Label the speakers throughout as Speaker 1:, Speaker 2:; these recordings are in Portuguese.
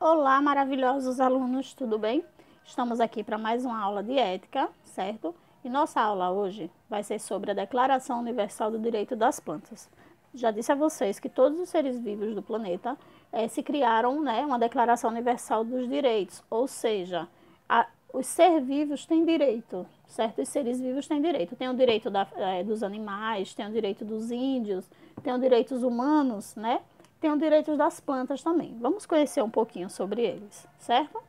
Speaker 1: Olá, maravilhosos alunos, tudo bem? Estamos aqui para mais uma aula de ética, certo? E nossa aula hoje vai ser sobre a Declaração Universal do Direito das Plantas. Já disse a vocês que todos os seres vivos do planeta se criaram, né, uma Declaração Universal dos Direitos, ou seja, os seres vivos têm direito, certo? Os seres vivos têm direito. Tem o direito dos animais, tem o direito dos índios, tem os direitos humanos, né? Tem os direitos das plantas também. Vamos conhecer um pouquinho sobre eles, certo?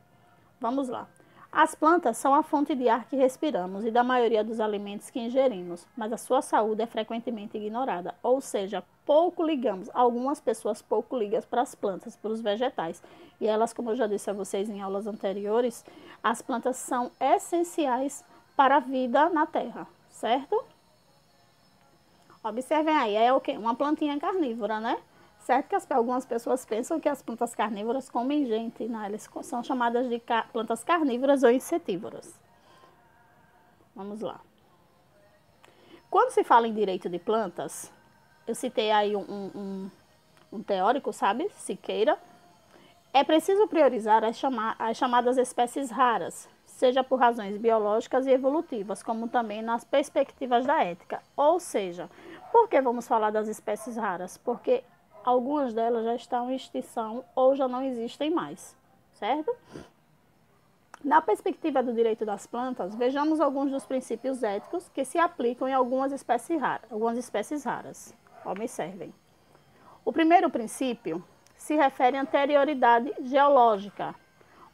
Speaker 1: Vamos lá. As plantas são a fonte de ar que respiramos e da maioria dos alimentos que ingerimos, mas a sua saúde é frequentemente ignorada, ou seja, pouco ligamos, algumas pessoas pouco ligam para as plantas, para os vegetais. E elas, como eu já disse a vocês em aulas anteriores, as plantas são essenciais para a vida na Terra, certo? Observem aí, é o quê? Uma plantinha carnívora, né? Certo que algumas pessoas pensam que as plantas carnívoras comem gente, né? Elas são chamadas de plantas carnívoras ou insetívoras. Vamos lá. Quando se fala em direito de plantas, eu citei aí um teórico, sabe? Siqueira. É preciso priorizar as chamadas espécies raras, seja por razões biológicas e evolutivas, como também nas perspectivas da ética. Ou seja, por que vamos falar das espécies raras? Porque algumas delas já estão em extinção ou já não existem mais, certo? Na perspectiva do direito das plantas, vejamos alguns dos princípios éticos que se aplicam em algumas espécies raras. Observem. O primeiro princípio se refere à anterioridade geológica,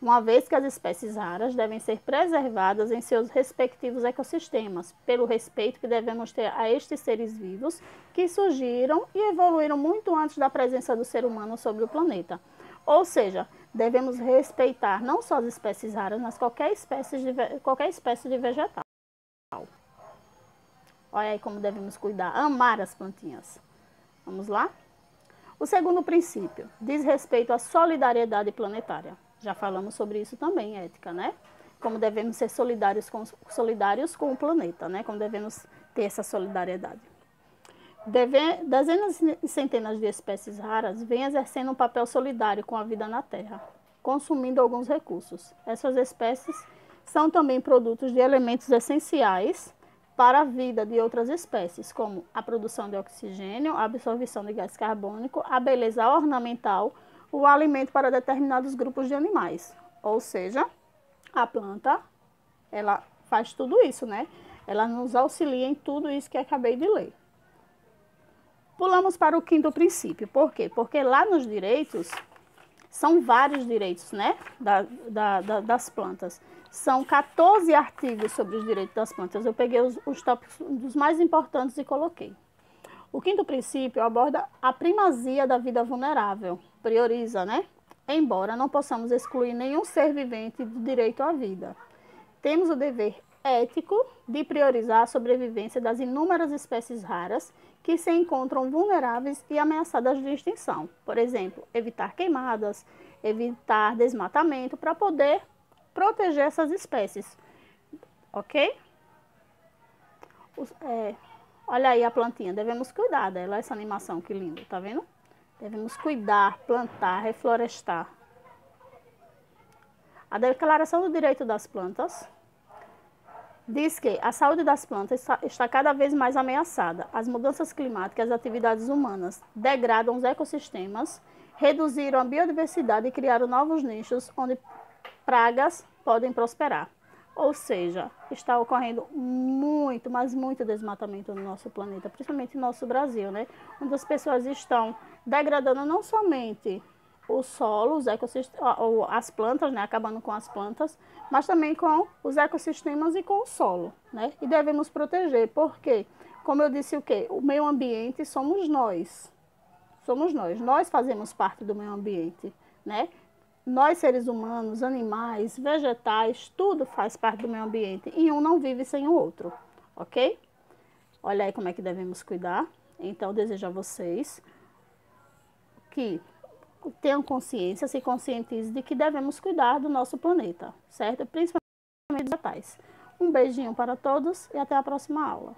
Speaker 1: uma vez que as espécies raras devem ser preservadas em seus respectivos ecossistemas, pelo respeito que devemos ter a estes seres vivos que surgiram e evoluíram muito antes da presença do ser humano sobre o planeta. Ou seja, devemos respeitar não só as espécies raras, mas qualquer espécie de vegetal. Olha aí como devemos cuidar, amar as plantinhas. Vamos lá? O segundo princípio diz respeito à solidariedade planetária. Já falamos sobre isso também, ética, né? Como devemos ser solidários com o planeta, né? Como devemos ter essa solidariedade. Dezenas e centenas de espécies raras vêm exercendo um papel solidário com a vida na Terra, consumindo alguns recursos. Essas espécies são também produtos de elementos essenciais para a vida de outras espécies, como a produção de oxigênio, a absorção de gás carbônico, a beleza ornamental, o alimento para determinados grupos de animais. Ou seja, a planta, ela faz tudo isso, né? Ela nos auxilia em tudo isso que acabei de ler. Pulamos para o quinto princípio. Por quê? Porque lá nos direitos, são vários direitos, né? Das plantas. São 14 artigos sobre os direitos das plantas. Eu peguei os tópicos dos mais importantes e coloquei. O quinto princípio aborda a primazia da vida vulnerável, prioriza, né? Embora não possamos excluir nenhum ser vivente do direito à vida. Temos o dever ético de priorizar a sobrevivência das inúmeras espécies raras que se encontram vulneráveis e ameaçadas de extinção. Por exemplo, evitar queimadas, evitar desmatamento para poder proteger essas espécies, ok? Olha aí a plantinha, devemos cuidar dela, essa animação, que linda, tá vendo? Devemos cuidar, plantar, reflorestar. A Declaração do Direito das Plantas diz que a saúde das plantas está cada vez mais ameaçada. As mudanças climáticas e as atividades humanas degradam os ecossistemas, reduziram a biodiversidade e criaram novos nichos onde pragas podem prosperar. Ou seja, está ocorrendo muito, mas muito desmatamento no nosso planeta, principalmente no nosso Brasil, né? Onde as pessoas estão degradando não somente o solo, os as plantas, né? Acabando com as plantas, mas também com os ecossistemas e com o solo, né? E devemos proteger, porque, como eu disse, o quê? O meio ambiente somos nós. Somos nós. Nós fazemos parte do meio ambiente, né? Nós, seres humanos, animais, vegetais, tudo faz parte do meio ambiente e um não vive sem o outro, ok? Olha aí como é que devemos cuidar. Então, desejo a vocês que tenham consciência, se conscientizem de que devemos cuidar do nosso planeta, certo? Principalmente dos vegetais. Um beijinho para todos e até a próxima aula.